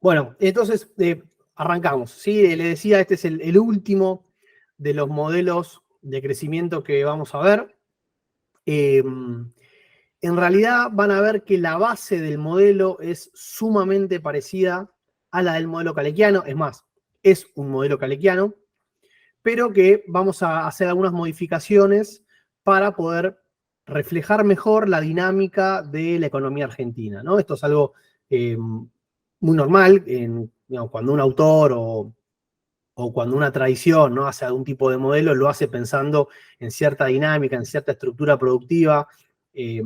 Bueno, entonces arrancamos, ¿sí? Le decía, este es el último de los modelos de crecimiento que vamos a ver. En realidad van a ver que la base del modelo es sumamente parecida a la del modelo Calequiano, es más, es un modelo Calequiano, pero que vamos a hacer algunas modificaciones para poder reflejar mejor la dinámica de la economía argentina, ¿no? Esto es algo muy normal digamos, cuando un autor o cuando una tradición, ¿no?, hace algún tipo de modelo, lo hace pensando en cierta dinámica, en cierta estructura productiva. Y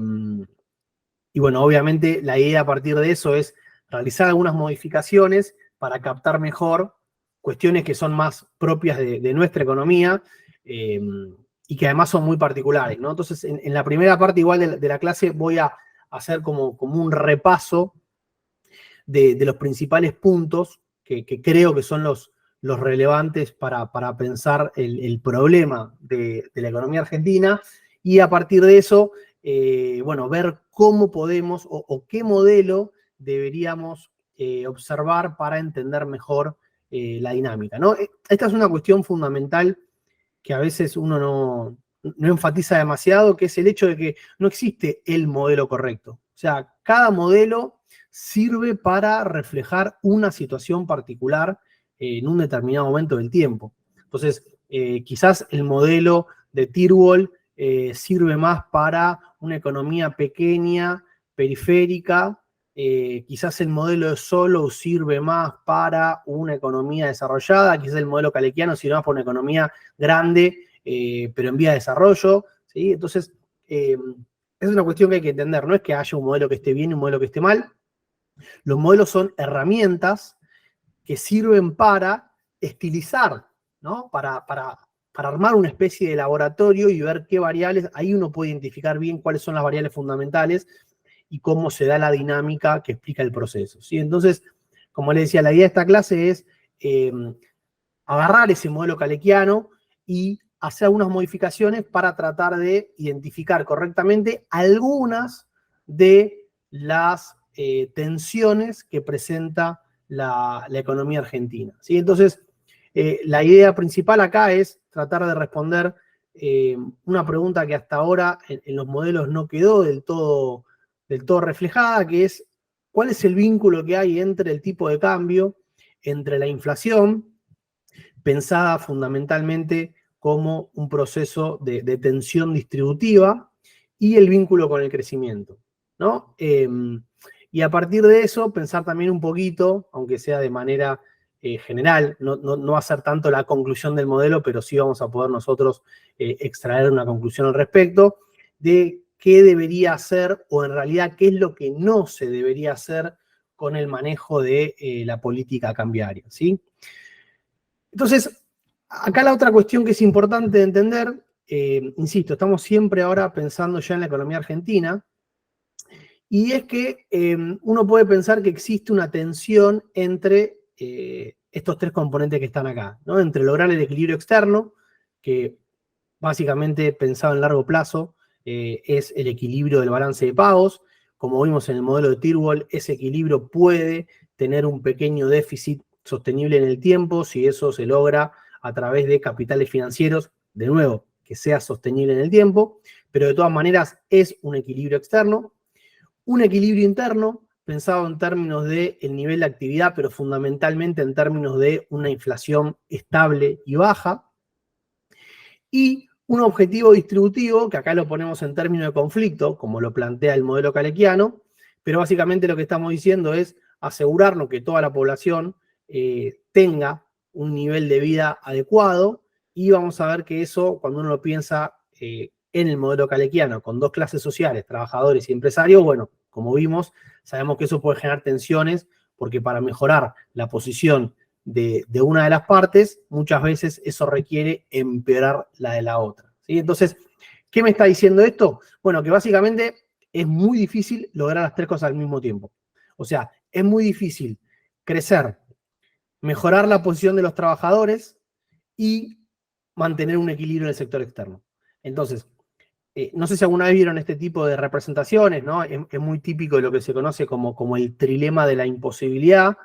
bueno, obviamente la idea a partir de eso es realizar algunas modificaciones para captar mejor cuestiones que son más propias de nuestra economía y que además son muy particulares, ¿no? Entonces, en la primera parte igual de la clase voy a hacer como un repaso de los principales puntos que creo que son los relevantes para pensar el problema de la economía argentina y a partir de eso, bueno, ver cómo podemos o qué modelo deberíamos observar para entender mejor la dinámica, ¿no? Esta es una cuestión fundamental que a veces uno no enfatiza demasiado, que es el hecho de que no existe el modelo correcto. O sea, cada modelo sirve para reflejar una situación particular en un determinado momento del tiempo. Entonces, quizás el modelo de Tyrwell sirve más para una economía pequeña, periférica. Quizás el modelo de Solow sirve más para una economía desarrollada, quizás el modelo Calequiano sirve más para una economía grande, pero en vía de desarrollo, ¿sí? Entonces, es una cuestión que hay que entender, no es que haya un modelo que esté bien y un modelo que esté mal. Los modelos son herramientas que sirven para estilizar, ¿no? Para armar una especie de laboratorio y ver qué variables, ahí uno puede identificar bien cuáles son las variables fundamentales y cómo se da la dinámica que explica el proceso, ¿sí? Entonces, como les decía, la idea de esta clase es agarrar ese modelo calequiano y hacer algunas modificaciones para tratar de identificar correctamente algunas de las tensiones que presenta la economía argentina, ¿sí? Entonces, la idea principal acá es tratar de responder una pregunta que hasta ahora en los modelos no quedó del todo reflejada, que es ¿cuál es el vínculo que hay entre el tipo de cambio, entre la inflación, pensada fundamentalmente como un proceso de tensión distributiva, y el vínculo con el crecimiento, ¿no? Y a partir de eso, pensar también un poquito, aunque sea de manera general, no va a ser tanto la conclusión del modelo, pero sí vamos a poder nosotros extraer una conclusión al respecto de qué debería hacer, o en realidad qué es lo que no se debería hacer con el manejo de la política cambiaria, ¿sí? Entonces, acá la otra cuestión que es importante de entender, insisto, estamos siempre ahora pensando ya en la economía argentina, y es que uno puede pensar que existe una tensión entre estos tres componentes que están acá, ¿no? Entre lograr el equilibrio externo, que básicamente pensado en largo plazo es el equilibrio del balance de pagos. Como vimos en el modelo de Tyrwell, ese equilibrio puede tener un pequeño déficit sostenible en el tiempo si eso se logra a través de capitales financieros, de nuevo, que sea sostenible en el tiempo, pero de todas maneras es un equilibrio externo. Un equilibrio interno, pensado en términos del nivel de actividad, pero fundamentalmente en términos de una inflación estable y baja. Y un objetivo distributivo, que acá lo ponemos en términos de conflicto, como lo plantea el modelo calequiano, pero básicamente lo que estamos diciendo es asegurarnos que toda la población tenga un nivel de vida adecuado, y vamos a ver que eso, cuando uno lo piensa en el modelo calequiano, con dos clases sociales, trabajadores y empresarios, bueno, como vimos, sabemos que eso puede generar tensiones, porque para mejorar la posición de una de las partes, muchas veces eso requiere empeorar la de la otra, ¿sí? Entonces, ¿qué me está diciendo esto? Bueno, que básicamente es muy difícil lograr las tres cosas al mismo tiempo. O sea, es muy difícil crecer, mejorar la posición de los trabajadores y mantener un equilibrio en el sector externo. Entonces, no sé si alguna vez vieron este tipo de representaciones, ¿no? Es muy típico de lo que se conoce como el trilema de la imposibilidad,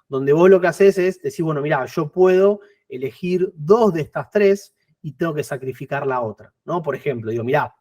donde vos lo que haces es decir, bueno, mirá, yo puedo elegir 2 de estas 3 y tengo que sacrificar la otra, ¿no? Por ejemplo, digo, mirá,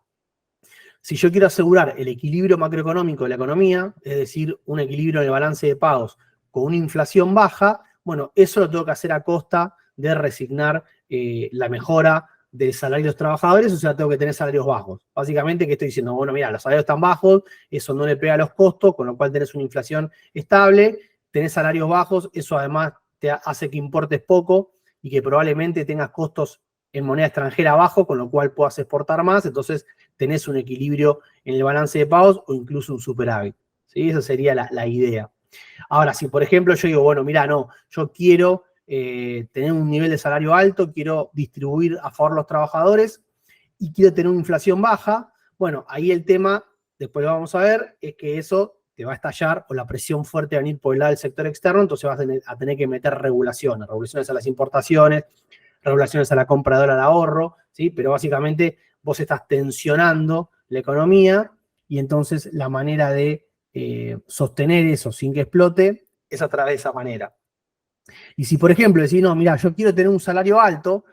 si yo quiero asegurar el equilibrio macroeconómico de la economía, es decir, un equilibrio en el balance de pagos con una inflación baja, bueno, eso lo tengo que hacer a costa de resignar la mejora del salario de los trabajadores, o sea, tengo que tener salarios bajos. Básicamente, ¿qué estoy diciendo? Bueno, mira, los salarios están bajos, eso no le pega a los costos, con lo cual tenés una inflación estable, tenés salarios bajos, eso además te hace que importes poco y que probablemente tengas costos en moneda extranjera bajo, con lo cual puedas exportar más, entonces tenés un equilibrio en el balance de pagos o incluso un superávit. ¿Sí? Esa sería la idea. Ahora, si por ejemplo yo digo, bueno, mira, no, yo quiero tener un nivel de salario alto, quiero distribuir a favor de los trabajadores y quiero tener una inflación baja, bueno, ahí el tema, después lo vamos a ver, es que eso te va a estallar o la presión fuerte va a venir por el lado del sector externo, entonces vas a tener que meter regulaciones a las importaciones, regulaciones a la compra de dólar ahorro, ¿sí? Pero básicamente vos estás tensionando la economía y entonces la manera de sostener eso sin que explote es a través de esa manera. Y si, por ejemplo, decís, no, mira, yo quiero tener un salario alto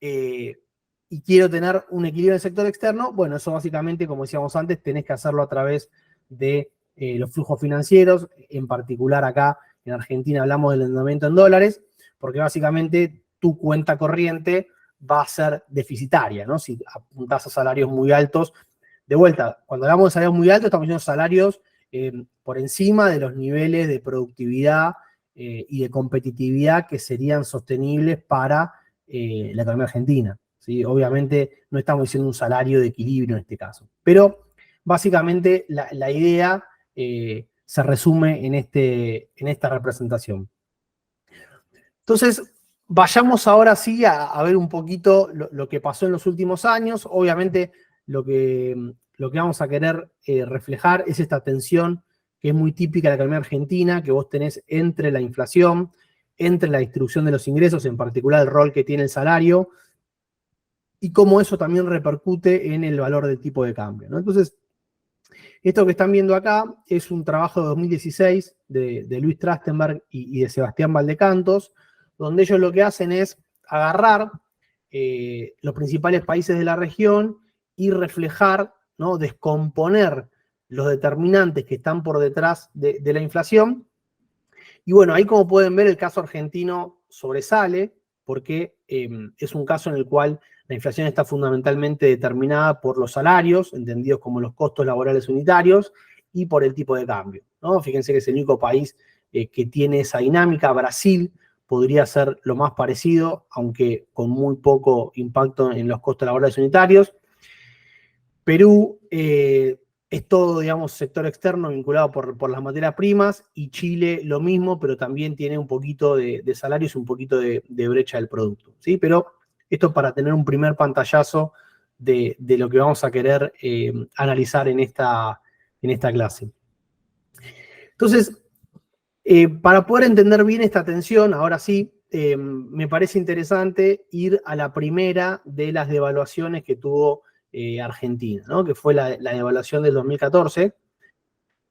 y quiero tener un equilibrio en el sector externo, bueno, eso básicamente, como decíamos antes, tenés que hacerlo a través de los flujos financieros, en particular acá en Argentina hablamos del endeudamiento en dólares, porque básicamente tu cuenta corriente va a ser deficitaria, ¿no? Si apuntás a salarios muy altos. De vuelta, cuando hablamos de salarios muy altos, estamos diciendo salarios por encima de los niveles de productividad y de competitividad que serían sostenibles para la economía argentina. ¿Sí? Obviamente no estamos diciendo un salario de equilibrio en este caso. Pero básicamente la idea se resume en esta representación. Entonces, vayamos ahora sí a ver un poquito lo que pasó en los últimos años. Obviamente lo que vamos a querer reflejar es esta tensión que es muy típica de la economía argentina, que vos tenés entre la inflación, entre la distribución de los ingresos, en particular el rol que tiene el salario, y cómo eso también repercute en el valor del tipo de cambio, ¿no? Entonces, esto que están viendo acá es un trabajo de 2016 de Luis Trachtenberg y de Sebastián Valdecantos, donde ellos lo que hacen es agarrar los principales países de la región y reflejar, ¿no? Descomponer los determinantes que están por detrás de la inflación. Y bueno, ahí como pueden ver el caso argentino sobresale porque es un caso en el cual la inflación está fundamentalmente determinada por los salarios, entendidos como los costos laborales unitarios, y por el tipo de cambio, ¿no? Fíjense que es el único país que tiene esa dinámica. Brasil podría ser lo más parecido, aunque con muy poco impacto en los costos laborales unitarios. Perú es todo, digamos, sector externo vinculado por las materias primas, y Chile lo mismo, pero también tiene un poquito de salarios, un poquito de brecha del producto, ¿sí? Pero esto para tener un primer pantallazo de lo que vamos a querer analizar en esta clase. Entonces, para poder entender bien esta tensión, ahora sí, me parece interesante ir a la primera de las devaluaciones que tuvo Argentina, ¿no? Que fue la devaluación del 2014.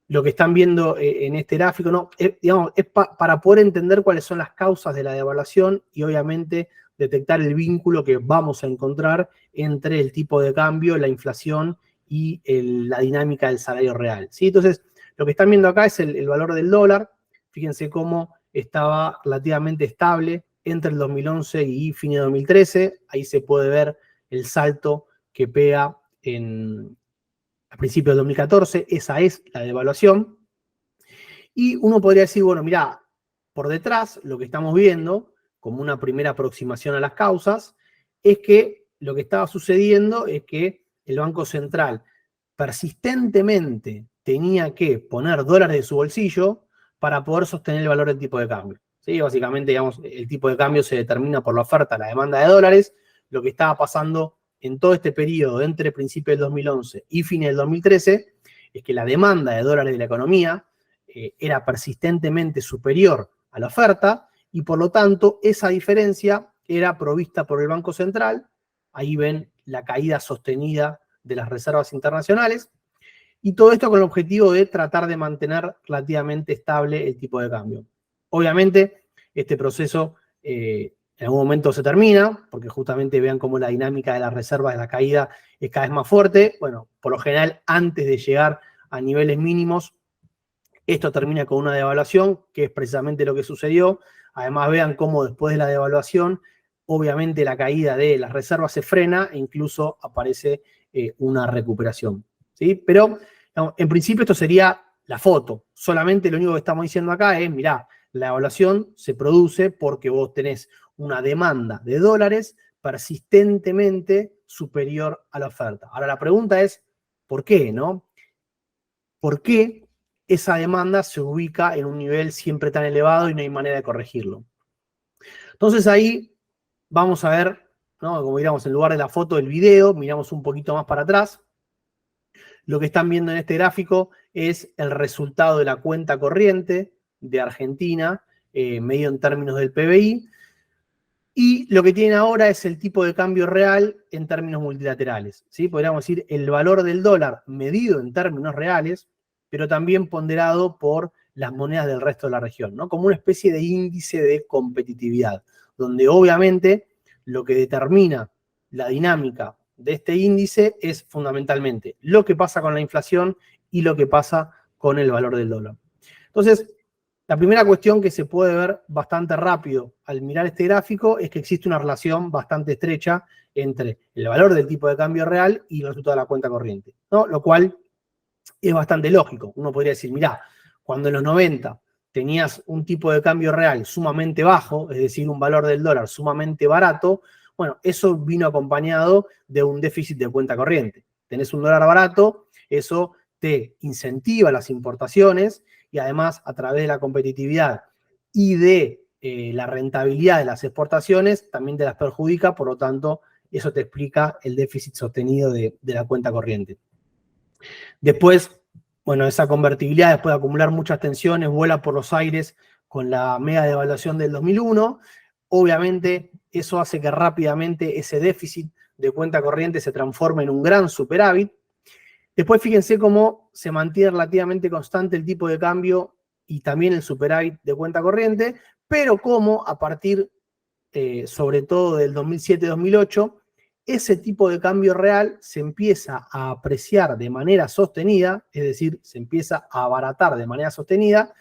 Lo que están viendo en este gráfico, ¿no? Digamos, es para poder entender cuáles son las causas de la devaluación y obviamente detectar el vínculo que vamos a encontrar entre el tipo de cambio, la inflación y la dinámica del salario real, ¿sí? Entonces, lo que están viendo acá es el valor del dólar. Fíjense cómo estaba relativamente estable entre el 2011 y fin de 2013. Ahí se puede ver el salto que pega a principios del 2014. Esa es la devaluación. Y uno podría decir, bueno, mirá, por detrás lo que estamos viendo, como una primera aproximación a las causas, es que lo que estaba sucediendo es que el Banco Central persistentemente tenía que poner dólares de su bolsillo para poder sostener el valor del tipo de cambio. ¿Sí? Básicamente, digamos, el tipo de cambio se determina por la oferta, la demanda de dólares. Lo que estaba pasando en todo este periodo entre principios del 2011 y fines del 2013 es que la demanda de dólares de la economía era persistentemente superior a la oferta y por lo tanto esa diferencia era provista por el Banco Central. Ahí ven la caída sostenida de las reservas internacionales, y todo esto con el objetivo de tratar de mantener relativamente estable el tipo de cambio. Obviamente, este proceso en algún momento se termina, porque justamente vean cómo la dinámica de las reservas de la caída es cada vez más fuerte. Bueno, por lo general, antes de llegar a niveles mínimos, esto termina con una devaluación, que es precisamente lo que sucedió. Además, vean cómo después de la devaluación, obviamente la caída de las reservas se frena e incluso aparece una recuperación, ¿sí? Pero, no, en principio, esto sería la foto. Solamente lo único que estamos diciendo acá es, mirá, la devaluación se produce porque vos tenés una demanda de dólares persistentemente superior a la oferta. Ahora, la pregunta es, ¿por qué, no? ¿Por qué esa demanda se ubica en un nivel siempre tan elevado y no hay manera de corregirlo? Entonces ahí vamos a ver, ¿no? Como miramos en lugar de la foto del video, miramos un poquito más para atrás. Lo que están viendo en este gráfico es el resultado de la cuenta corriente de Argentina, medido en términos del PBI. Y lo que tienen ahora es el tipo de cambio real en términos multilaterales, ¿sí? Podríamos decir el valor del dólar medido en términos reales, pero también ponderado por las monedas del resto de la región, ¿no? Como una especie de índice de competitividad, donde obviamente lo que determina la dinámica de este índice es fundamentalmente lo que pasa con la inflación y lo que pasa con el valor del dólar. Entonces, la primera cuestión que se puede ver bastante rápido al mirar este gráfico es que existe una relación bastante estrecha entre el valor del tipo de cambio real y el resultado de la cuenta corriente, ¿no? Lo cual es bastante lógico. Uno podría decir, mirá, cuando en los 90 tenías un tipo de cambio real sumamente bajo, es decir, un valor del dólar sumamente barato, bueno, eso vino acompañado de un déficit de cuenta corriente. Tenés un dólar barato, eso te incentiva las importaciones y además a través de la competitividad y de la rentabilidad de las exportaciones también te las perjudica, por lo tanto, eso te explica el déficit sostenido de la cuenta corriente. Después, bueno, esa convertibilidad, después de acumular muchas tensiones, vuela por los aires con la mega devaluación del 2001. Obviamente, eso hace que rápidamente ese déficit de cuenta corriente se transforme en un gran superávit. Después, fíjense cómo se mantiene relativamente constante el tipo de cambio y también el superávit de cuenta corriente, pero cómo a partir, sobre todo del 2007-2008, ese tipo de cambio real se empieza a apreciar de manera sostenida, es decir, se empieza a abaratar de manera sostenida,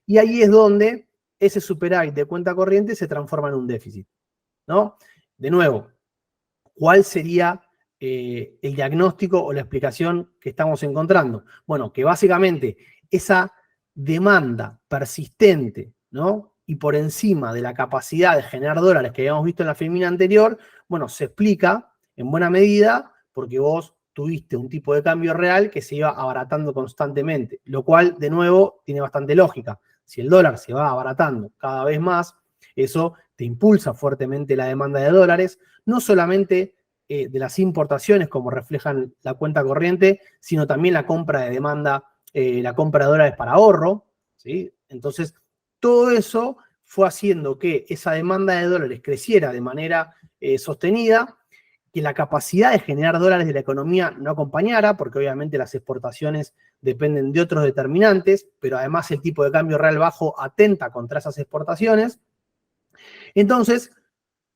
y ahí es donde ese superávit de cuenta corriente se transforma en un déficit, ¿no? De nuevo, ¿cuál sería el diagnóstico o la explicación que estamos encontrando? Bueno, que básicamente esa demanda persistente, ¿no? Y por encima de la capacidad de generar dólares que habíamos visto en la filmina anterior, bueno, se explica en buena medida porque vos tuviste un tipo de cambio real que se iba abaratando constantemente, lo cual, de nuevo, tiene bastante lógica. Si el dólar se va abaratando cada vez más, eso te impulsa fuertemente la demanda de dólares, no solamente de las importaciones, como reflejan la cuenta corriente, sino también la compra de demanda, la compra de dólares para ahorro, ¿sí? Entonces, todo eso fue haciendo que esa demanda de dólares creciera de manera sostenida, que la capacidad de generar dólares de la economía no acompañara, porque obviamente las exportaciones dependen de otros determinantes, pero además el tipo de cambio real bajo atenta contra esas exportaciones. Entonces,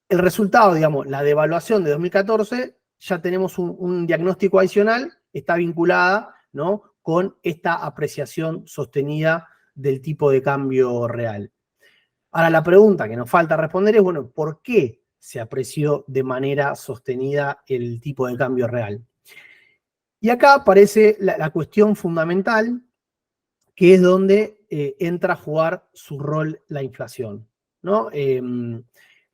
el resultado, digamos, la devaluación de 2014, ya tenemos un diagnóstico adicional, está vinculada, ¿no?, con esta apreciación sostenida del tipo de cambio real. Ahora, la pregunta que nos falta responder es, bueno, ¿por qué se apreció de manera sostenida el tipo de cambio real? Y acá aparece la cuestión fundamental, que es donde entra a jugar su rol la inflación, ¿no?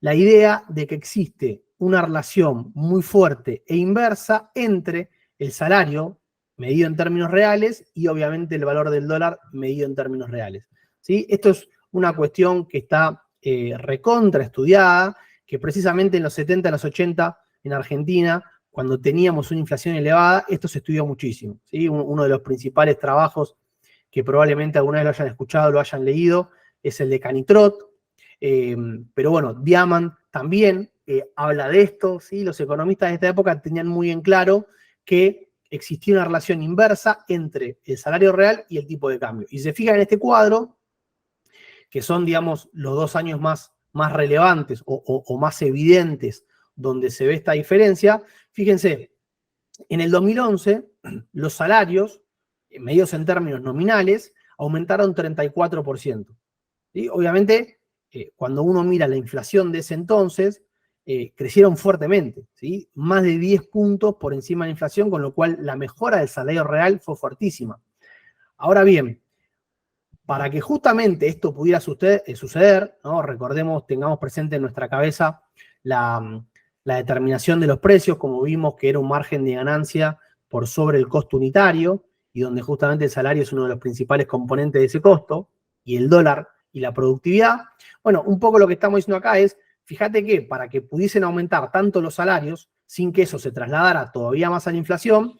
La idea de que existe una relación muy fuerte e inversa entre el salario medido en términos reales y obviamente el valor del dólar medido en términos reales, ¿sí? Esto es una cuestión que está recontra estudiada, que precisamente en los 70, en los 80, en Argentina, cuando teníamos una inflación elevada, esto se estudió muchísimo, ¿sí? Uno de los principales trabajos que probablemente alguna vez lo hayan escuchado, lo hayan leído, es el de Canitrot. Pero bueno, Diamant también habla de esto, ¿sí? Los economistas de esta época tenían muy en claro que existía una relación inversa entre el salario real y el tipo de cambio. Y si se fijan en este cuadro, que son, digamos, los 2 años más relevantes o más evidentes donde se ve esta diferencia, fíjense, en el 2011 los salarios, medidos en términos nominales, aumentaron 34%. ¿Sí? Obviamente, cuando uno mira la inflación de ese entonces, crecieron fuertemente, ¿sí? Más de 10 puntos por encima de la inflación, con lo cual la mejora del salario real fue fuertísima. Ahora bien, para que justamente esto pudiera suceder, ¿no? Recordemos, tengamos presente en nuestra cabeza la determinación de los precios, como vimos que era un margen de ganancia por sobre el costo unitario, y donde justamente el salario es uno de los principales componentes de ese costo, y el dólar y la productividad. Bueno, un poco lo que estamos diciendo acá es, fíjate que para que pudiesen aumentar tanto los salarios, sin que eso se trasladara todavía más a la inflación,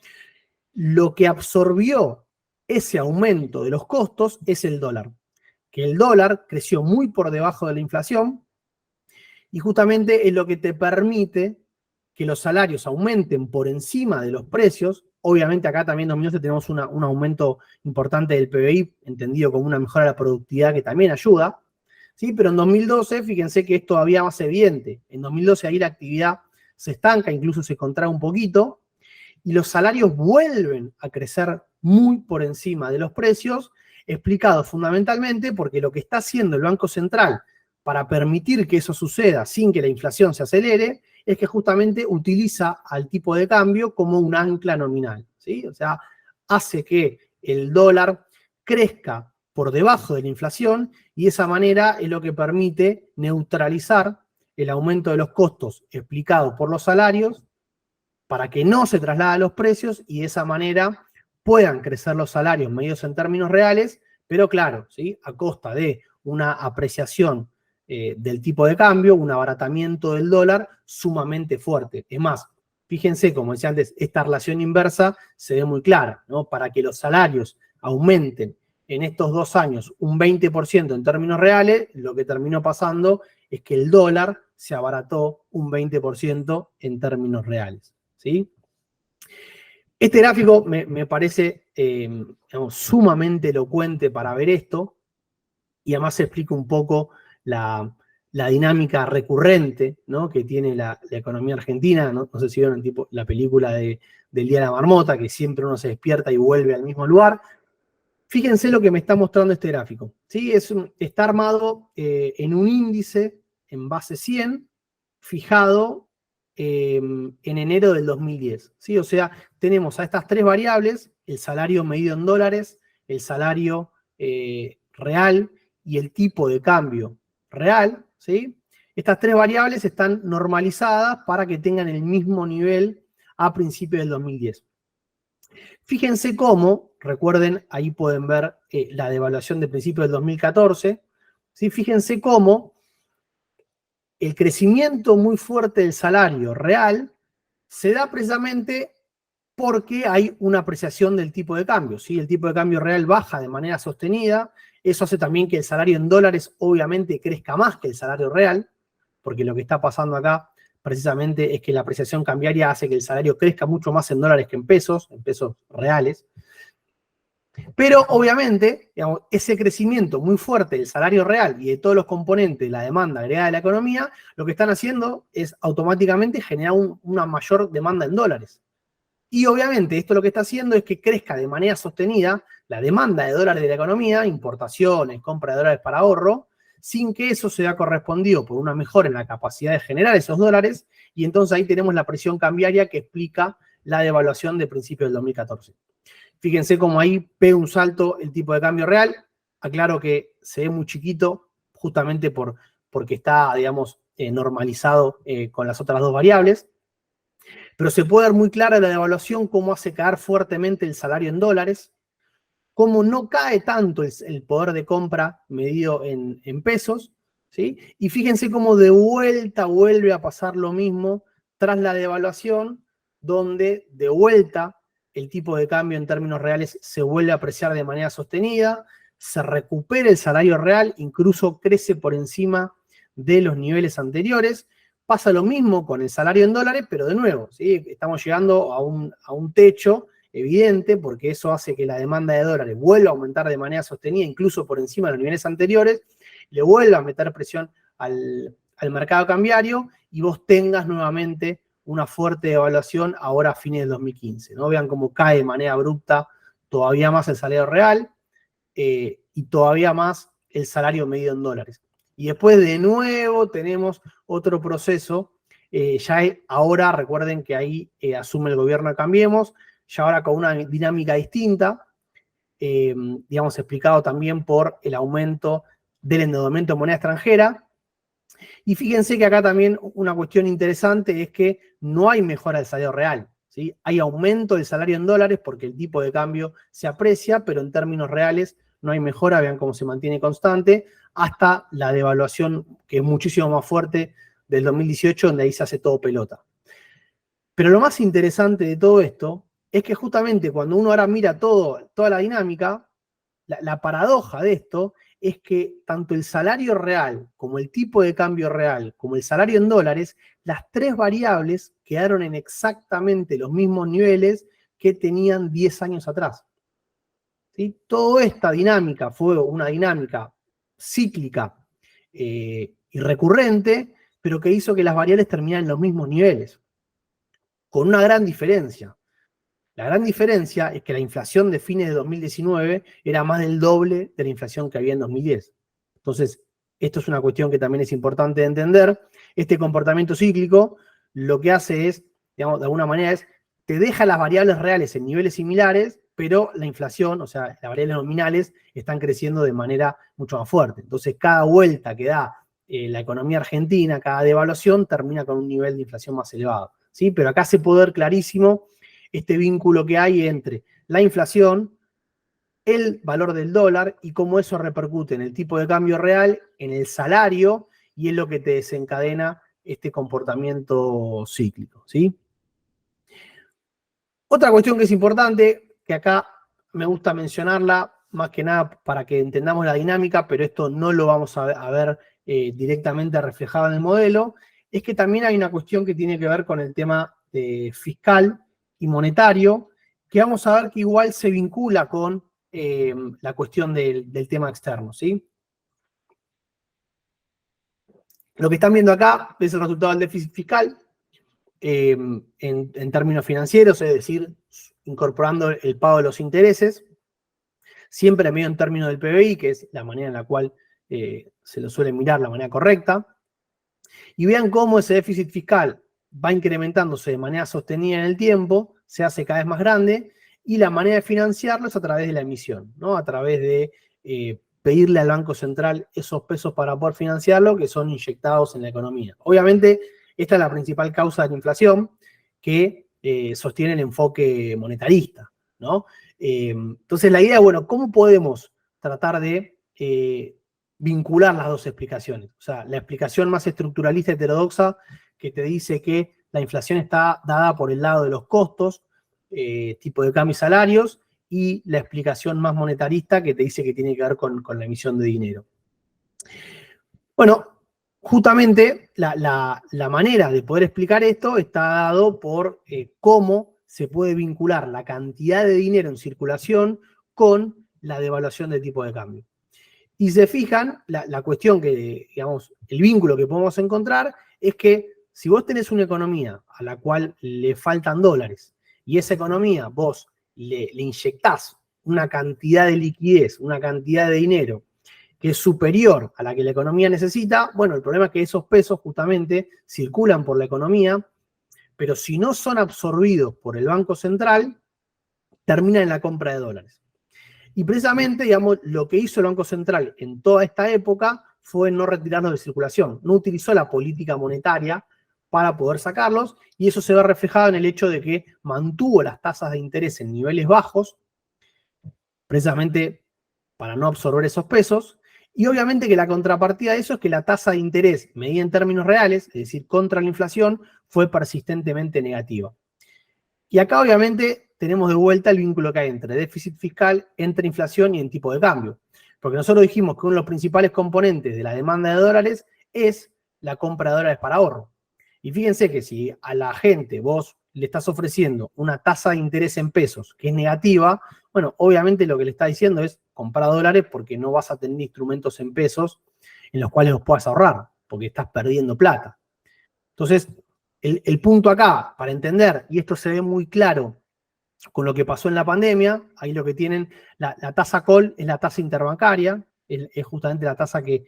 lo que absorbió ese aumento de los costos es el dólar. Que el dólar creció muy por debajo de la inflación y justamente es lo que te permite que los salarios aumenten por encima de los precios. Obviamente acá también en 2011 tenemos un aumento importante del PBI, entendido como una mejora de la productividad que también ayuda, ¿sí? Pero en 2012, fíjense que es todavía más evidente. En 2012 ahí la actividad se estanca, incluso se contrae un poquito, y los salarios vuelven a crecer muy por encima de los precios, explicado fundamentalmente porque lo que está haciendo el Banco Central para permitir que eso suceda sin que la inflación se acelere, es que justamente utiliza al tipo de cambio como un ancla nominal, ¿sí? O sea, hace que el dólar crezca por debajo de la inflación y de esa manera es lo que permite neutralizar el aumento de los costos explicado por los salarios para que no se traslade a los precios y de esa manera puedan crecer los salarios medidos en términos reales, pero claro, ¿sí? A costa de una apreciación del tipo de cambio, un abaratamiento del dólar sumamente fuerte. Es más, fíjense, como decía antes, esta relación inversa se ve muy clara, ¿no? Para que los salarios aumenten en estos 2 años un 20% en términos reales, lo que terminó pasando es que el dólar se abarató un 20% en términos reales, ¿sí? Este gráfico me parece digamos, sumamente elocuente para ver esto, y además explica un poco la dinámica recurrente, ¿no? Que tiene la economía argentina. No sé si vieron la película del Día de la Marmota, que siempre uno se despierta y vuelve al mismo lugar. Fíjense lo que me está mostrando este gráfico, ¿sí? Está armado en un índice en base 100, fijado en enero del 2010, ¿sí? O sea, tenemos a estas 3 variables, el salario medido en dólares, el salario real y el tipo de cambio real, ¿sí? Estas 3 variables están normalizadas para que tengan el mismo nivel a principios del 2010. Fíjense cómo, recuerden, ahí pueden ver la devaluación de principios del 2014, ¿sí? Fíjense cómo el crecimiento muy fuerte del salario real se da precisamente porque hay una apreciación del tipo de cambio, ¿sí? El tipo de cambio real baja de manera sostenida, eso hace también que el salario en dólares obviamente crezca más que el salario real, porque lo que está pasando acá precisamente es que la apreciación cambiaria hace que el salario crezca mucho más en dólares que en pesos reales. Pero obviamente, digamos, ese crecimiento muy fuerte del salario real y de todos los componentes de la demanda agregada de la economía, lo que están haciendo es automáticamente generar una mayor demanda en dólares. Y obviamente esto lo que está haciendo es que crezca de manera sostenida la demanda de dólares de la economía, importaciones, compra de dólares para ahorro, sin que eso sea correspondido por una mejora en la capacidad de generar esos dólares, y entonces ahí tenemos la presión cambiaria que explica la devaluación de principios del 2014. Fíjense cómo ahí pega un salto el tipo de cambio real. Aclaro que se ve muy chiquito justamente porque está, digamos, normalizado con las otras 2 variables. Pero se puede ver muy clara la devaluación, cómo hace caer fuertemente el salario en dólares, cómo no cae tanto el poder de compra medido en pesos, ¿sí? Y fíjense cómo de vuelta vuelve a pasar lo mismo tras la devaluación, donde de vuelta el tipo de cambio en términos reales se vuelve a apreciar de manera sostenida, se recupera el salario real, incluso crece por encima de los niveles anteriores. Pasa lo mismo con el salario en dólares, pero de nuevo, ¿sí? Estamos llegando a un techo evidente, porque eso hace que la demanda de dólares vuelva a aumentar de manera sostenida, incluso por encima de los niveles anteriores. le vuelva a meter presión al mercado cambiario y vos tengas nuevamente una fuerte devaluación ahora a fines del 2015, ¿no? Vean cómo cae de manera abrupta todavía más el salario real y todavía más el salario medido en dólares. Y después de nuevo tenemos otro proceso, ahora recuerden que ahí asume el gobierno de Cambiemos, ya ahora con una dinámica distinta, digamos explicado también por el aumento del endeudamiento en moneda extranjera. Y fíjense que acá también una cuestión interesante es que no hay mejora del salario real, ¿sí? Hay aumento del salario en dólares porque el tipo de cambio se aprecia, pero en términos reales no hay mejora, vean cómo se mantiene constante, hasta la devaluación que es muchísimo más fuerte del 2018, donde ahí se hace todo pelota. Pero lo más interesante de todo esto es que justamente cuando uno ahora mira toda la dinámica, la paradoja de esto es que tanto el salario real, como el tipo de cambio real, como el salario en dólares, las tres variables quedaron en exactamente los mismos niveles que tenían 10 años atrás. ¿Sí? Toda esta dinámica fue una dinámica cíclica y recurrente, pero que hizo que las variables terminaran en los mismos niveles, con una gran diferencia. La gran diferencia es que la inflación de fines de 2019 era más del doble de la inflación que había en 2010. Entonces, esto es una cuestión que también es importante de entender. Este comportamiento cíclico lo que hace es, digamos, de alguna manera te deja las variables reales en niveles similares, pero la inflación, o sea, las variables nominales, están creciendo de manera mucho más fuerte. Entonces, cada vuelta que da la economía argentina, cada devaluación, termina con un nivel de inflación más elevado, ¿sí? Pero acá se puede ver clarísimo este vínculo que hay entre la inflación, el valor del dólar y cómo eso repercute en el tipo de cambio real, en el salario, y es lo que te desencadena este comportamiento cíclico, ¿sí? Otra cuestión que es importante, que acá me gusta mencionarla, más que nada para que entendamos la dinámica, pero esto no lo vamos a ver directamente reflejado en el modelo, es que también hay una cuestión que tiene que ver con el tema fiscal y monetario, que vamos a ver que igual se vincula con la cuestión del tema externo, ¿sí? Lo que están viendo acá es el resultado del déficit fiscal en términos financieros, es decir, incorporando el pago de los intereses, siempre medio en términos del PBI, que es la manera en la cual se lo suele mirar, la manera correcta. Y vean cómo ese déficit fiscal va incrementándose de manera sostenida en el tiempo, se hace cada vez más grande, y la manera de financiarlo es a través de la emisión, ¿no? A través de pedirle al Banco Central esos pesos para poder financiarlo, que son inyectados en la economía. Obviamente, esta es la principal causa de la inflación que sostiene el enfoque monetarista, ¿no? Entonces, la idea es, bueno, ¿cómo podemos tratar de vincular las dos explicaciones? O sea, la explicación más estructuralista heterodoxa que te dice que la inflación está dada por el lado de los costos, tipo de cambio y salarios, y la explicación más monetarista que te dice que tiene que ver con la emisión de dinero. Bueno, justamente la manera de poder explicar esto está dado por cómo se puede vincular la cantidad de dinero en circulación con la devaluación del tipo de cambio. Y se fijan, la cuestión que, digamos, el vínculo que podemos encontrar es que si vos tenés una economía a la cual le faltan dólares y esa economía vos le inyectás una cantidad de liquidez, una cantidad de dinero que es superior a la que la economía necesita, bueno, el problema es que esos pesos justamente circulan por la economía, pero si no son absorbidos por el Banco Central, terminan en la compra de dólares. Y precisamente, digamos, lo que hizo el Banco Central en toda esta época fue no retirarlos de circulación. No utilizó la política monetaria para poder sacarlos, y eso se ve reflejado en el hecho de que mantuvo las tasas de interés en niveles bajos, precisamente para no absorber esos pesos, y obviamente que la contrapartida de eso es que la tasa de interés medida en términos reales, es decir, contra la inflación, fue persistentemente negativa. Y acá obviamente tenemos de vuelta el vínculo que hay entre déficit fiscal, entre inflación y en tipo de cambio. Porque nosotros dijimos que uno de los principales componentes de la demanda de dólares es la compra de dólares para ahorro. Y fíjense que si a la gente vos le estás ofreciendo una tasa de interés en pesos que es negativa, bueno, obviamente lo que le está diciendo es comprar dólares porque no vas a tener instrumentos en pesos en los cuales vos puedas ahorrar, porque estás perdiendo plata. Entonces, el punto acá, para entender, y esto se ve muy claro con lo que pasó en la pandemia, ahí lo que tienen, la tasa call es la tasa interbancaria, es justamente la tasa que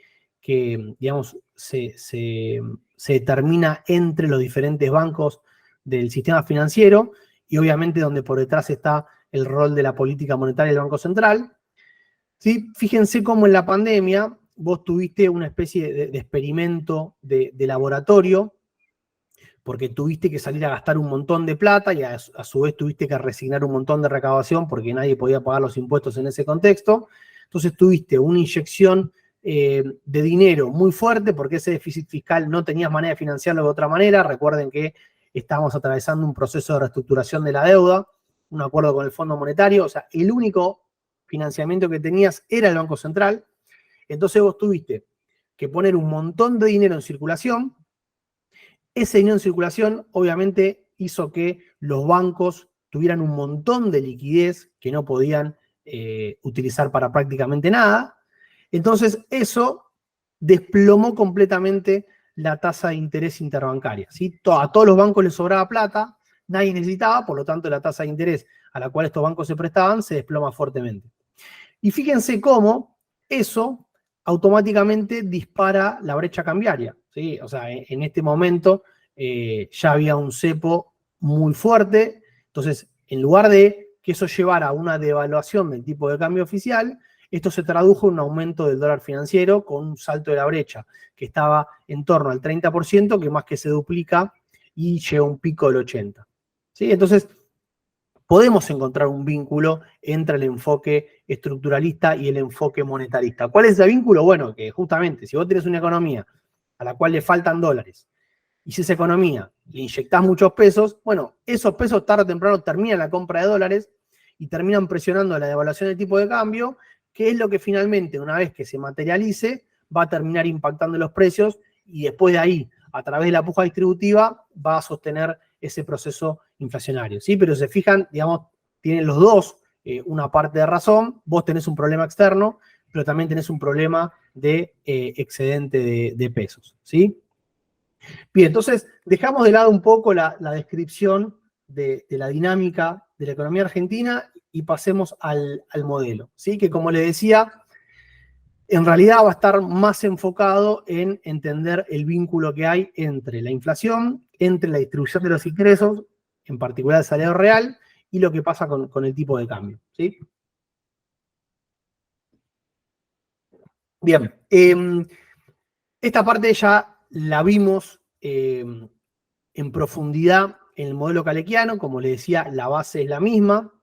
digamos, se determina entre los diferentes bancos del sistema financiero y obviamente donde por detrás está el rol de la política monetaria del Banco Central. ¿Sí? Fíjense cómo en la pandemia vos tuviste una especie de experimento de laboratorio, porque tuviste que salir a gastar un montón de plata y a su vez tuviste que resignar un montón de recaudación porque nadie podía pagar los impuestos en ese contexto. Entonces tuviste una inyección de dinero muy fuerte porque ese déficit fiscal no tenías manera de financiarlo de otra manera. Recuerden que estábamos atravesando un proceso de reestructuración de la deuda, un acuerdo con el Fondo Monetario, o sea, el único financiamiento que tenías era el Banco Central. Entonces vos tuviste que poner un montón de dinero en circulación. Ese dinero en circulación obviamente hizo que los bancos tuvieran un montón de liquidez que no podían utilizar para prácticamente nada. Entonces eso desplomó completamente la tasa de interés interbancaria. ¿Sí? A todos los bancos les sobraba plata, nadie necesitaba, por lo tanto la tasa de interés a la cual estos bancos se prestaban se desploma fuertemente. Y fíjense cómo eso automáticamente dispara la brecha cambiaria. ¿Sí? O sea, en este momento ya había un cepo muy fuerte, entonces en lugar de que eso llevara a una devaluación del tipo de cambio oficial, esto se tradujo en un aumento del dólar financiero con un salto de la brecha que estaba en torno al 30%, que más que se duplica y llega a un pico del 80%. ¿Sí? Entonces, podemos encontrar un vínculo entre el enfoque estructuralista y el enfoque monetarista. ¿Cuál es el vínculo? Bueno, que justamente si vos tenés una economía a la cual le faltan dólares y si esa economía le inyectás muchos pesos, bueno, esos pesos tarde o temprano terminan la compra de dólares y terminan presionando la devaluación del tipo de cambio, que es lo que finalmente, una vez que se materialice, va a terminar impactando los precios y después de ahí, a través de la puja distributiva, va a sostener ese proceso inflacionario. ¿Sí? Pero se fijan, digamos, tienen los dos una parte de razón. Vos tenés un problema externo, pero también tenés un problema de excedente de pesos. ¿Sí? Bien, entonces dejamos de lado un poco la descripción de la dinámica de la economía argentina y pasemos al modelo, ¿sí? Que como les decía, en realidad va a estar más enfocado en entender el vínculo que hay entre la inflación, entre la distribución de los ingresos, en particular el salario real, y lo que pasa con el tipo de cambio, ¿sí? Bien, esta parte ya la vimos en profundidad en el modelo calequiano. Como les decía, la base es la misma.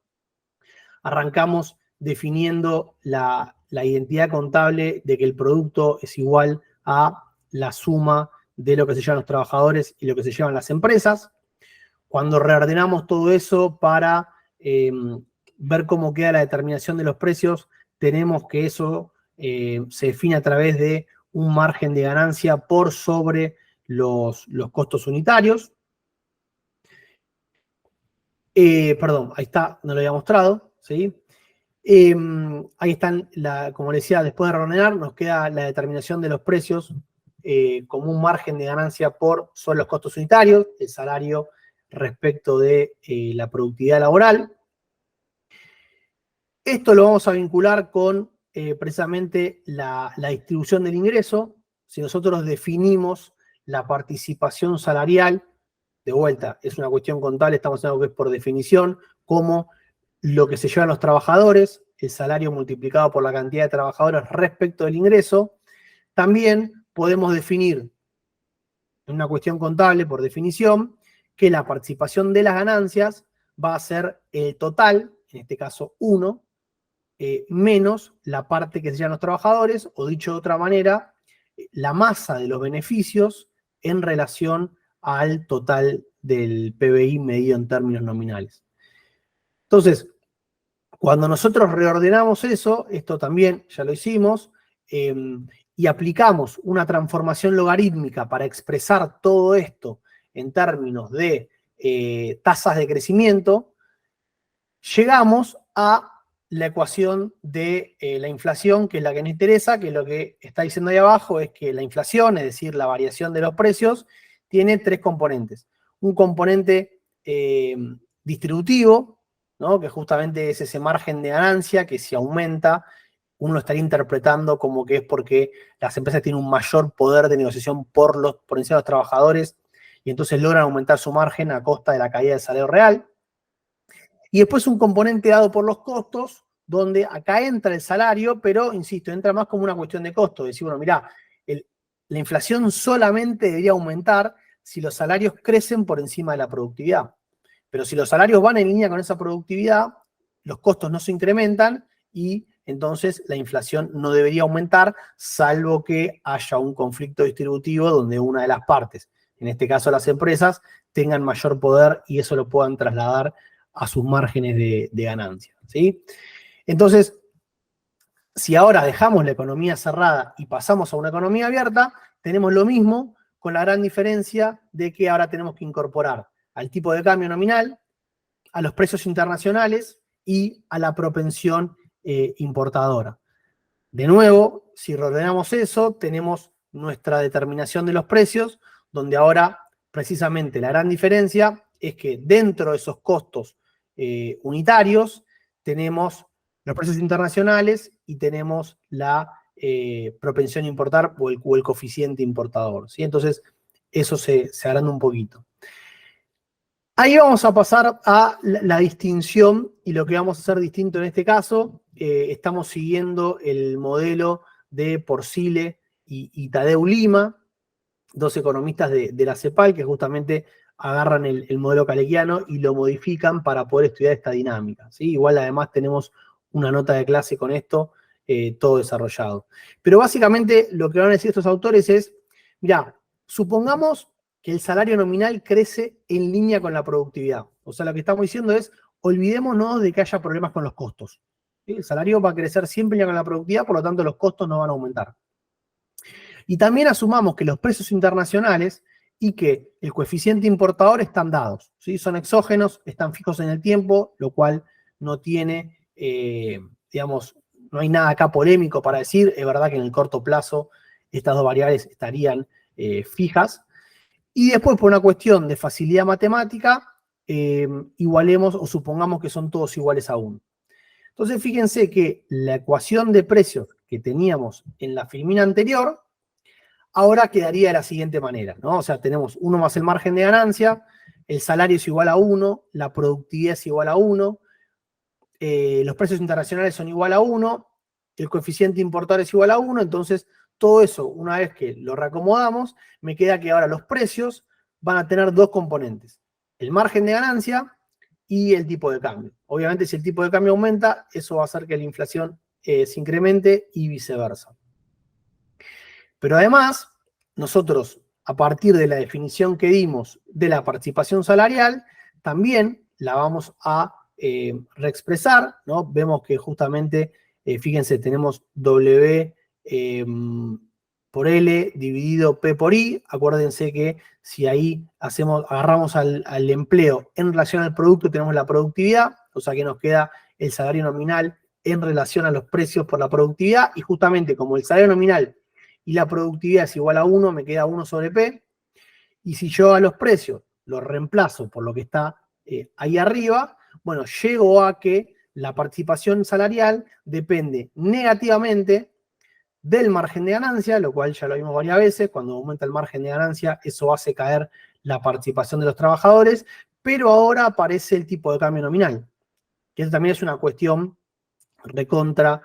Arrancamos definiendo la identidad contable de que el producto es igual a la suma de lo que se llevan los trabajadores y lo que se llevan las empresas. Cuando reordenamos todo eso para ver cómo queda la determinación de los precios, tenemos que eso se define a través de un margen de ganancia por sobre los costos unitarios. Perdón, ahí está, no lo había mostrado, ¿sí? Ahí están, como les decía, después de reordenar, nos queda la determinación de los precios como un margen de ganancia por sobre los costos unitarios, el salario respecto de la productividad laboral. Esto lo vamos a vincular con precisamente la distribución del ingreso. Si nosotros definimos la participación salarial, de vuelta, es una cuestión contable, estamos hablando que es por definición, como lo que se llevan los trabajadores, el salario multiplicado por la cantidad de trabajadores respecto del ingreso. También podemos definir en una cuestión contable, por definición, que la participación de las ganancias va a ser el total, en este caso 1, menos la parte que se llevan los trabajadores, o dicho de otra manera, la masa de los beneficios en relación al total del PBI medido en términos nominales. Entonces, cuando nosotros reordenamos eso, esto también ya lo hicimos, y aplicamos una transformación logarítmica para expresar todo esto en términos de tasas de crecimiento, llegamos a la ecuación de la inflación, que es la que nos interesa, que lo que está diciendo ahí abajo es que la inflación, es decir, la variación de los precios, tiene tres componentes. Un componente distributivo, ¿no? Que justamente es ese margen de ganancia que si aumenta, uno lo estaría interpretando como que es porque las empresas tienen un mayor poder de negociación por encima de los trabajadores y entonces logran aumentar su margen a costa de la caída del salario real. Y después un componente dado por los costos, donde acá entra el salario, pero, insisto, entra más como una cuestión de costo. Decir, bueno, mirá, la inflación solamente debería aumentar si los salarios crecen por encima de la productividad. Pero si los salarios van en línea con esa productividad, los costos no se incrementan y entonces la inflación no debería aumentar, salvo que haya un conflicto distributivo donde una de las partes, en este caso las empresas, tengan mayor poder y eso lo puedan trasladar a sus márgenes de ganancia, ¿sí? Entonces, si ahora dejamos la economía cerrada y pasamos a una economía abierta, tenemos lo mismo con la gran diferencia de que ahora tenemos que incorporar al tipo de cambio nominal, a los precios internacionales y a la propensión importadora. De nuevo, si reordenamos eso, tenemos nuestra determinación de los precios, donde ahora precisamente la gran diferencia es que dentro de esos costos unitarios tenemos los precios internacionales y tenemos la propensión a importar o el coeficiente importador, ¿sí? Entonces, eso se agranda un poquito. Ahí vamos a pasar a la distinción y lo que vamos a hacer distinto en este caso. Estamos siguiendo el modelo de Porcile y Tadeu Lima, dos economistas de la CEPAL que justamente agarran el modelo calequiano y lo modifican para poder estudiar esta dinámica, ¿sí? Igual además tenemos una nota de clase con esto todo desarrollado. Pero básicamente lo que van a decir estos autores es, mirá, supongamos que el salario nominal crece en línea con la productividad. O sea, lo que estamos diciendo es, olvidémonos de que haya problemas con los costos, ¿sí? El salario va a crecer siempre en línea con la productividad, por lo tanto los costos no van a aumentar. Y también asumamos que los precios internacionales y que el coeficiente importador están dados, ¿sí? Son exógenos, están fijos en el tiempo, lo cual no tiene, digamos, no hay nada acá polémico para decir. Es verdad que en el corto plazo estas dos variables estarían fijas. Y después, por una cuestión de facilidad matemática, igualemos o supongamos que son todos iguales a 1. Entonces, fíjense que la ecuación de precios que teníamos en la filmina anterior, ahora quedaría de la siguiente manera, ¿no? O sea, tenemos 1 más el margen de ganancia, el salario es igual a 1, la productividad es igual a 1, los precios internacionales son igual a 1, el coeficiente importador es igual a 1, entonces todo eso, una vez que lo reacomodamos, me queda que ahora los precios van a tener dos componentes, el margen de ganancia y el tipo de cambio. Obviamente, si el tipo de cambio aumenta, eso va a hacer que la inflación se incremente y viceversa. Pero además, nosotros, a partir de la definición que dimos de la participación salarial, también la vamos a reexpresar, ¿no? Vemos que justamente, fíjense, tenemos W por L dividido P por I. Acuérdense que si ahí agarramos al empleo en relación al producto, tenemos la productividad, o sea que nos queda el salario nominal en relación a los precios por la productividad, y justamente como el salario nominal y la productividad es igual a 1, me queda 1 sobre P, y si yo a los precios los reemplazo por lo que está ahí arriba, bueno, llego a que la participación salarial depende negativamente del margen de ganancia, lo cual ya lo vimos varias veces. Cuando aumenta el margen de ganancia, eso hace caer la participación de los trabajadores, pero ahora aparece el tipo de cambio nominal, que eso también es una cuestión recontra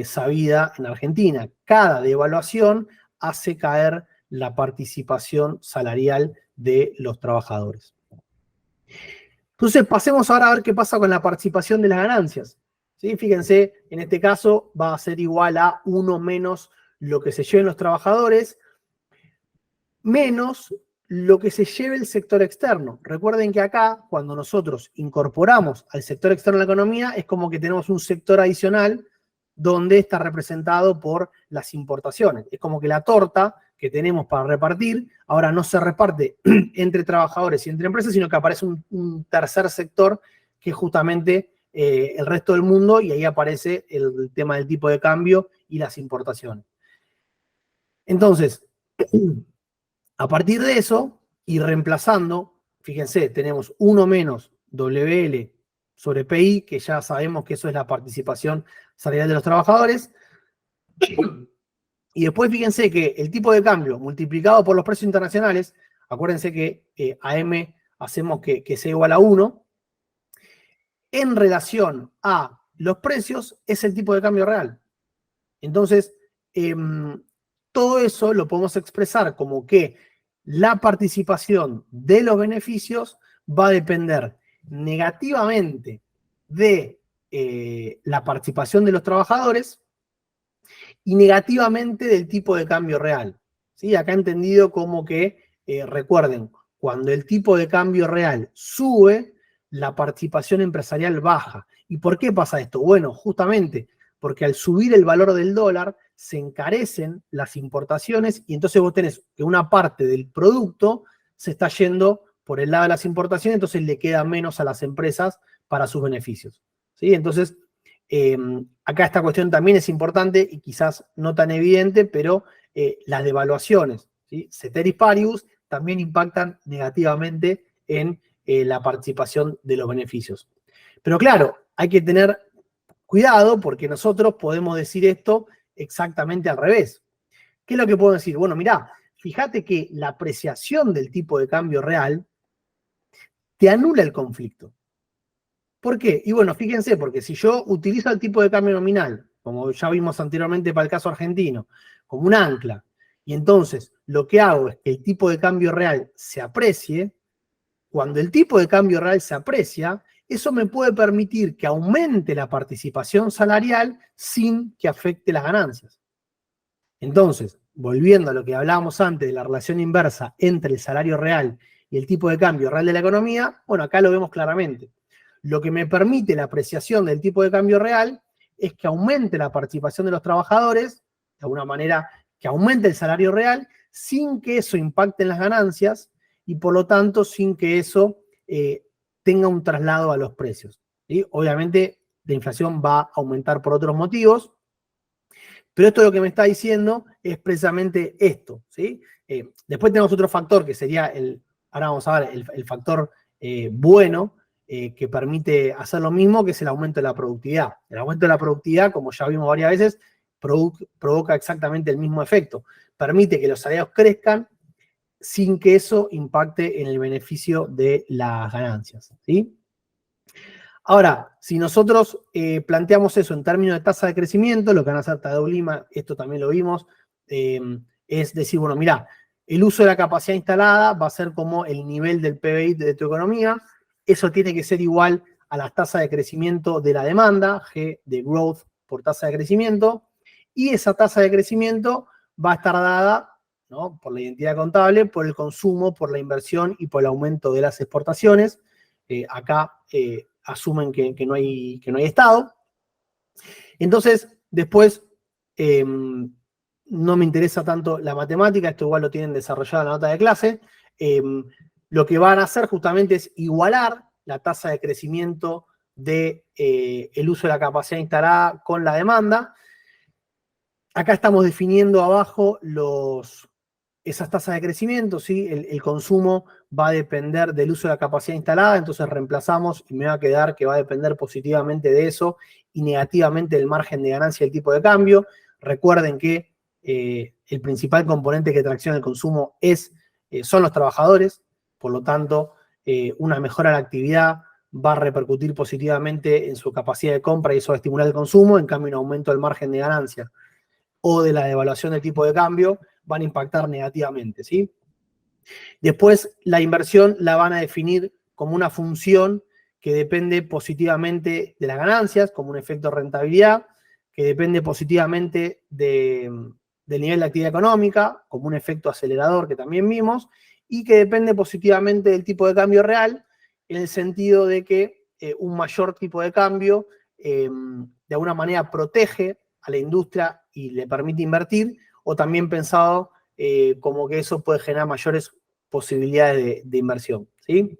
sabida en Argentina. Cada devaluación hace caer la participación salarial de los trabajadores. Entonces, pasemos ahora a ver qué pasa con la participación de las ganancias, ¿sí? Fíjense, en este caso va a ser igual a 1 menos lo que se lleven los trabajadores, menos lo que se lleve el sector externo. Recuerden que acá, cuando nosotros incorporamos al sector externo a la economía, es como que tenemos un sector adicional donde está representado por las importaciones. Es como que la torta que tenemos para repartir ahora no se reparte entre trabajadores y entre empresas, sino que aparece un tercer sector que es justamente el resto del mundo, y ahí aparece el tema del tipo de cambio y las importaciones. Entonces, a partir de eso, y reemplazando, fíjense, tenemos 1 menos WL sobre PI, que ya sabemos que eso es la participación salarial de los trabajadores. Y después fíjense que el tipo de cambio multiplicado por los precios internacionales, acuérdense que AM hacemos que sea igual a 1, en relación a los precios es el tipo de cambio real. Entonces, todo eso lo podemos expresar como que la participación de los beneficios va a depender negativamente de la participación de los trabajadores y negativamente del tipo de cambio real. ¿Sí? Acá entendido como que, recuerden, cuando el tipo de cambio real sube, la participación empresarial baja. ¿Y por qué pasa esto? Bueno, justamente porque al subir el valor del dólar, se encarecen las importaciones y entonces vos tenés que una parte del producto se está yendo por el lado de las importaciones, entonces le queda menos a las empresas para sus beneficios. ¿Sí? Entonces, acá esta cuestión también es importante y quizás no tan evidente, pero las devaluaciones, ¿sí? Ceteris paribus, también impactan negativamente en la participación de los beneficios. Pero claro, hay que tener cuidado porque nosotros podemos decir esto exactamente al revés. ¿Qué es lo que puedo decir? Bueno, mirá, fíjate que la apreciación del tipo de cambio real te anula el conflicto. ¿Por qué? Y bueno, fíjense, porque si yo utilizo el tipo de cambio nominal, como ya vimos anteriormente para el caso argentino, como un ancla, y entonces lo que hago es que el tipo de cambio real se aprecie, cuando el tipo de cambio real se aprecia, eso me puede permitir que aumente la participación salarial sin que afecte las ganancias. Entonces, volviendo a lo que hablábamos antes de la relación inversa entre el salario real y el tipo de cambio real de la economía, bueno, acá lo vemos claramente. Lo que me permite la apreciación del tipo de cambio real es que aumente la participación de los trabajadores, de alguna manera que aumente el salario real, sin que eso impacte en las ganancias y por lo tanto sin que eso tenga un traslado a los precios. ¿Sí? Obviamente la inflación va a aumentar por otros motivos, pero esto lo que me está diciendo es precisamente esto. ¿Sí? Después tenemos otro factor que sería ahora vamos a ver, el factor bueno, que permite hacer lo mismo, que es el aumento de la productividad. El aumento de la productividad, como ya vimos varias veces, provoca exactamente el mismo efecto. Permite que los salarios crezcan sin que eso impacte en el beneficio de las ganancias. ¿Sí? Ahora, si nosotros planteamos eso en términos de tasa de crecimiento, lo que van a hacer Tadeu Lima, esto también lo vimos, es decir, bueno, mirá, el uso de la capacidad instalada va a ser como el nivel del PBI de tu economía, eso tiene que ser igual a la tasa de crecimiento de la demanda, G de growth por tasa de crecimiento, y esa tasa de crecimiento va a estar dada, ¿no?, por la identidad contable, por el consumo, por la inversión y por el aumento de las exportaciones. Acá asumen que no hay Estado. Entonces, después, no me interesa tanto la matemática, esto igual lo tienen desarrollado en la nota de clase. Lo que van a hacer justamente es igualar la tasa de crecimiento del uso de la capacidad instalada con la demanda. Acá estamos definiendo abajo esas tasas de crecimiento, ¿sí? El consumo va a depender del uso de la capacidad instalada, entonces reemplazamos y me va a quedar que va a depender positivamente de eso y negativamente del margen de ganancia del tipo de cambio. Recuerden que el principal componente que tracciona el consumo son los trabajadores, por lo tanto, una mejora de la actividad va a repercutir positivamente en su capacidad de compra y eso va a estimular el consumo, en cambio un aumento del margen de ganancia o de la devaluación del tipo de cambio van a impactar negativamente, ¿sí? Después, la inversión la van a definir como una función que depende positivamente de las ganancias, como un efecto de rentabilidad, que depende positivamente del nivel de actividad económica, como un efecto acelerador que también vimos, y que depende positivamente del tipo de cambio real, en el sentido de que un mayor tipo de cambio de alguna manera protege a la industria y le permite invertir, o también pensado como que eso puede generar mayores posibilidades de inversión, ¿sí?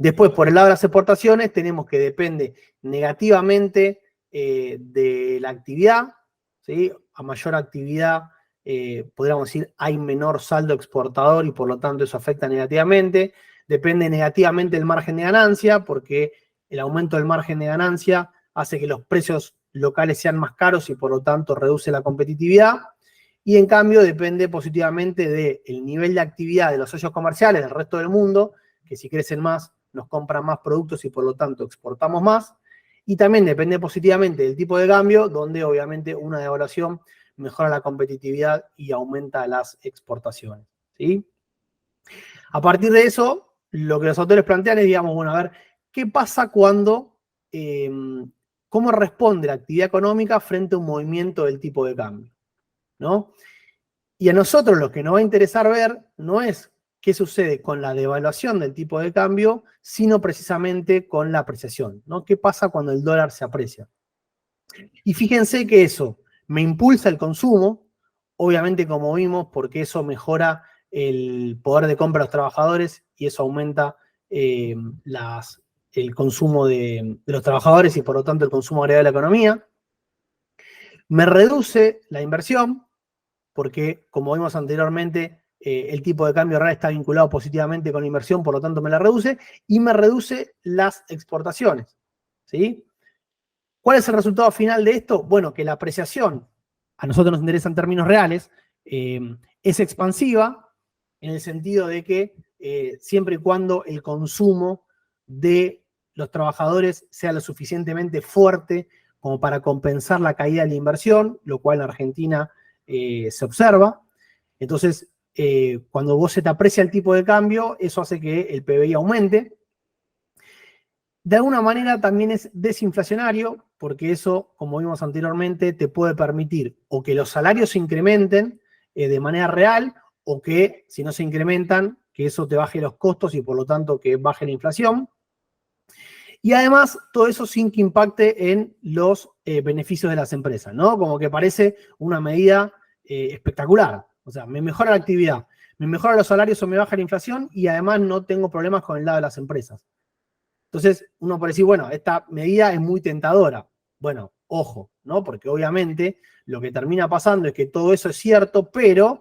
Después, por el lado de las exportaciones, tenemos que depende negativamente de la actividad, ¿sí? A mayor actividad, podríamos decir, hay menor saldo exportador y por lo tanto eso afecta negativamente. Depende negativamente del margen de ganancia, porque el aumento del margen de ganancia hace que los precios locales sean más caros y por lo tanto reduce la competitividad. Y en cambio depende positivamente del nivel de actividad de los socios comerciales del resto del mundo, que si crecen más, nos compran más productos y por lo tanto exportamos más. Y también depende positivamente del tipo de cambio, donde obviamente una devaluación mejora la competitividad y aumenta las exportaciones, ¿sí? A partir de eso, lo que los autores plantean es, digamos, bueno, a ver, ¿qué pasa cuando, cómo responde la actividad económica frente a un movimiento del tipo de cambio, ¿no? Y a nosotros lo que nos va a interesar ver no es qué sucede con la devaluación del tipo de cambio, sino precisamente con la apreciación, ¿no? ¿Qué pasa cuando el dólar se aprecia? Y fíjense que eso me impulsa el consumo, obviamente como vimos, porque eso mejora el poder de compra de los trabajadores y eso aumenta el consumo de los trabajadores y por lo tanto el consumo agregado de la economía. Me reduce la inversión, porque como vimos anteriormente, el tipo de cambio real está vinculado positivamente con la inversión, por lo tanto me la reduce, y me reduce las exportaciones, ¿sí? ¿Cuál es el resultado final de esto? Bueno, que la apreciación, a nosotros nos interesa en términos reales, es expansiva, en el sentido de que siempre y cuando el consumo de los trabajadores sea lo suficientemente fuerte como para compensar la caída de la inversión, lo cual en Argentina se observa. Entonces, cuando vos se te aprecia el tipo de cambio, eso hace que el PBI aumente. De alguna manera también es desinflacionario, porque eso, como vimos anteriormente, te puede permitir o que los salarios se incrementen de manera real, o que si no se incrementan, que eso te baje los costos y por lo tanto que baje la inflación. Y además, todo eso sin que impacte en los beneficios de las empresas, ¿no? Como que parece una medida espectacular. O sea, me mejora la actividad, me mejora los salarios o me baja la inflación y además no tengo problemas con el lado de las empresas. Entonces, uno puede decir, bueno, esta medida es muy tentadora. Bueno, ojo, ¿no? Porque obviamente lo que termina pasando es que todo eso es cierto, pero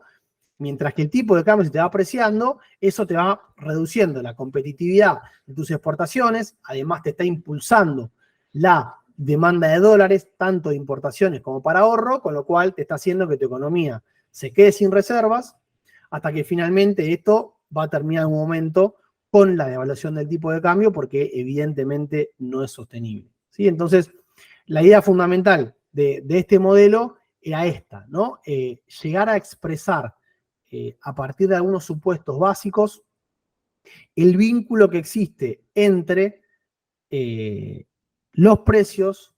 mientras que el tipo de cambio se te va apreciando, eso te va reduciendo la competitividad de tus exportaciones, además te está impulsando la demanda de dólares, tanto de importaciones como para ahorro, con lo cual te está haciendo que tu economía se quede sin reservas, hasta que finalmente esto va a terminar en un momento con la devaluación del tipo de cambio, porque evidentemente no es sostenible, ¿sí? Entonces, la idea fundamental de este modelo era esta, ¿no? Llegar a expresar a partir de algunos supuestos básicos el vínculo que existe entre los precios,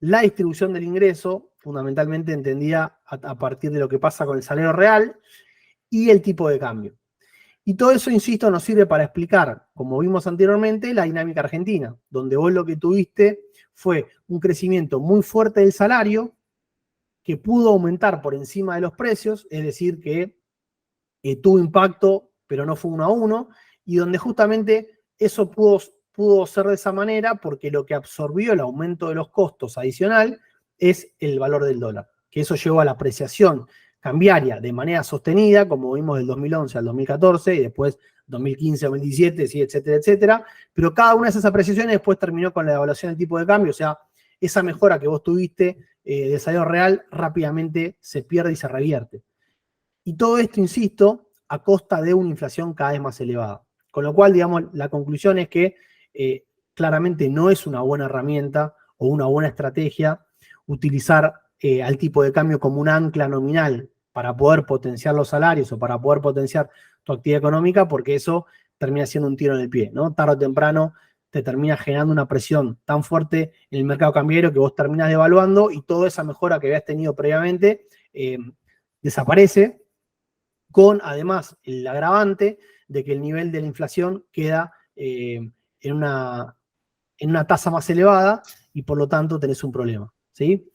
la distribución del ingreso, fundamentalmente entendida a partir de lo que pasa con el salario real, y el tipo de cambio. Y todo eso, insisto, nos sirve para explicar, como vimos anteriormente, la dinámica argentina, donde vos lo que tuviste fue un crecimiento muy fuerte del salario, que pudo aumentar por encima de los precios, es decir, que tuvo impacto, pero no fue 1 a 1, y donde justamente eso pudo ser de esa manera porque lo que absorbió el aumento de los costos adicional es el valor del dólar, que eso llevó a la apreciación cambiaria de manera sostenida, como vimos del 2011 al 2014 y después 2015, 2017, sí, etcétera, etcétera, pero cada una de esas apreciaciones después terminó con la devaluación del tipo de cambio, o sea, esa mejora que vos tuviste de salario real rápidamente se pierde y se revierte. Y todo esto, insisto, a costa de una inflación cada vez más elevada. Con lo cual, digamos, la conclusión es que claramente no es una buena herramienta o una buena estrategia utilizar al tipo de cambio como un ancla nominal para poder potenciar los salarios o para poder potenciar tu actividad económica, porque eso termina siendo un tiro en el pie, ¿no? Tarde o temprano te termina generando una presión tan fuerte en el mercado cambiario que vos terminás devaluando y toda esa mejora que habías tenido previamente desaparece, con además el agravante de que el nivel de la inflación queda en una tasa más elevada y por lo tanto tenés un problema, ¿sí?